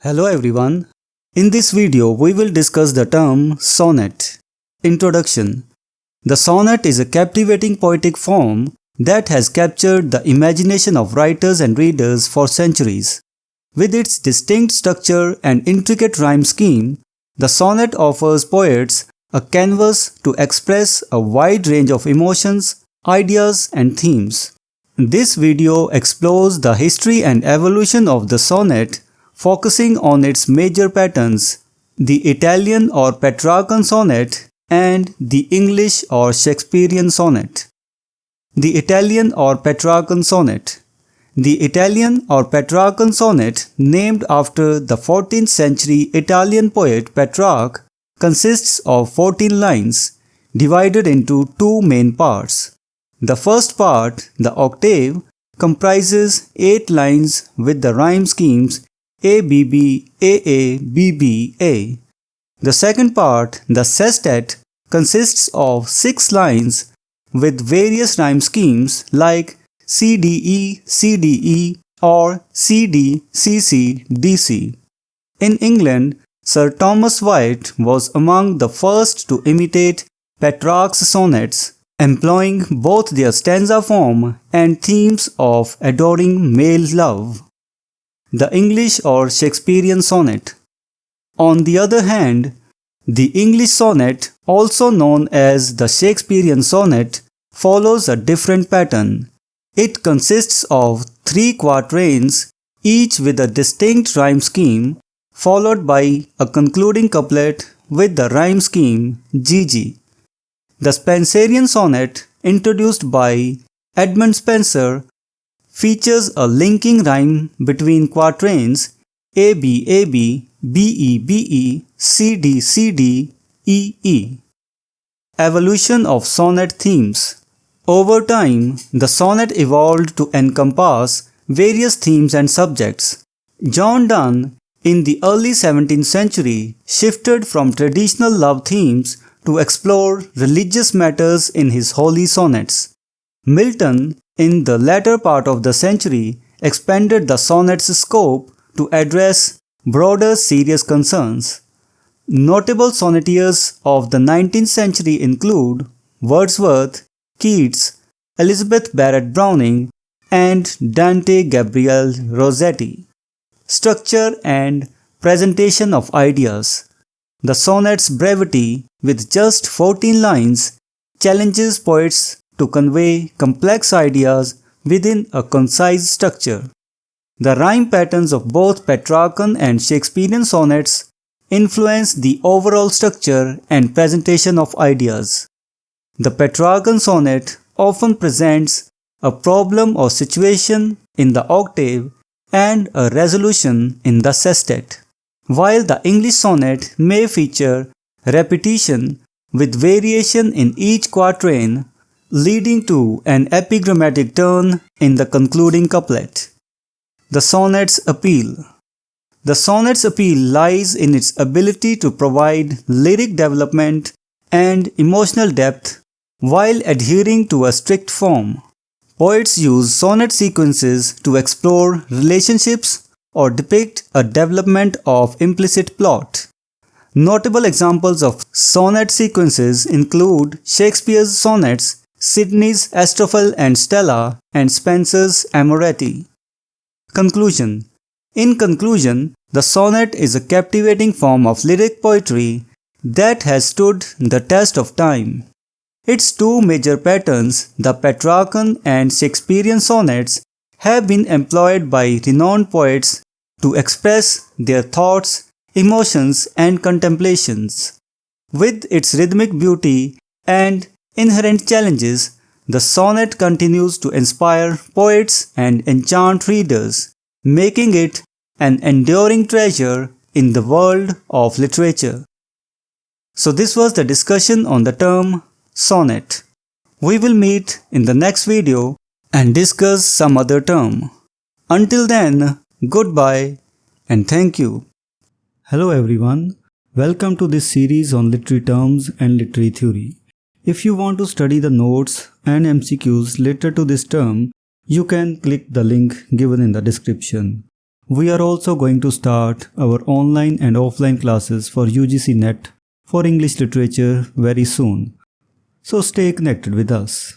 Hello everyone. In this video, we will discuss the term sonnet. Introduction. The sonnet is a captivating poetic form that has captured the imagination of writers and readers for centuries. With its distinct structure and intricate rhyme scheme, the sonnet offers poets a canvas to express a wide range of emotions, ideas, and themes. This video explores the history and evolution of the sonnet, focusing on its major patterns, the Italian or Petrarchan sonnet and the English or Shakespearean sonnet. The Italian or Petrarchan sonnet. The Italian or Petrarchan sonnet, named after the 14th century Italian poet Petrarch, consists of 14 lines, divided into two main parts. The first part, the octave, comprises 8 lines with the rhyme schemes ABB, AA, BB, A. The second part, the sestet, consists of 6 lines with various rhyme schemes like CDE, CDE or CD, CC, DC. In England, Sir Thomas Wyatt was among the first to imitate Petrarch's sonnets, employing both their stanza form and themes of adoring male love. The English or Shakespearean sonnet. On the other hand, the English sonnet, also known as the Shakespearean sonnet, follows a different pattern. It consists of 3 quatrains, each with a distinct rhyme scheme, followed by a concluding couplet with the rhyme scheme GG. The Spenserian sonnet, introduced by Edmund Spenser, features a linking rhyme between quatrains AB, AB, BE, BE, CD, CD, EE. Evolution of sonnet themes. Over time, the sonnet evolved to encompass various themes and subjects. John Donne, in the early 17th century, shifted from traditional love themes to explore religious matters in his holy sonnets. Milton, in the latter part of the century, expanded the sonnet's scope to address broader serious concerns. Notable sonneteers of the 19th century include Wordsworth, Keats, Elizabeth Barrett Browning, and Dante Gabriel Rossetti. Structure and presentation of ideas. The sonnet's brevity, with just 14 lines, challenges poets to convey complex ideas within a concise structure. The rhyme patterns of both Petrarchan and Shakespearean sonnets influence the overall structure and presentation of ideas. The Petrarchan sonnet often presents a problem or situation in the octave and a resolution in the sestet, while the English sonnet may feature repetition with variation in each quatrain, leading to an epigrammatic turn in the concluding couplet. The sonnet's appeal. The sonnet's appeal lies in its ability to provide lyric development and emotional depth while adhering to a strict form. Poets use sonnet sequences to explore relationships or depict a development of implicit plot. Notable examples of sonnet sequences include Shakespeare's sonnets, Sidney's Astrophel and Stella, and Spenser's Amoretti. Conclusion. In conclusion, the sonnet is a captivating form of lyric poetry that has stood the test of time. Its two major patterns, the Petrarchan and Shakespearean sonnets, have been employed by renowned poets to express their thoughts, emotions, and contemplations. With its rhythmic beauty and inherent challenges, the sonnet continues to inspire poets and enchant readers, making it an enduring treasure in the world of literature. So this was the discussion on the term sonnet. We will meet in the next video and discuss some other term. Until then, goodbye and thank you. Hello everyone, welcome to this series on literary terms and literary theory. If you want to study the notes and MCQs related to this term, you can click the link given in the description. We are also going to start our online and offline classes for UGC NET for English literature very soon. So stay connected with us.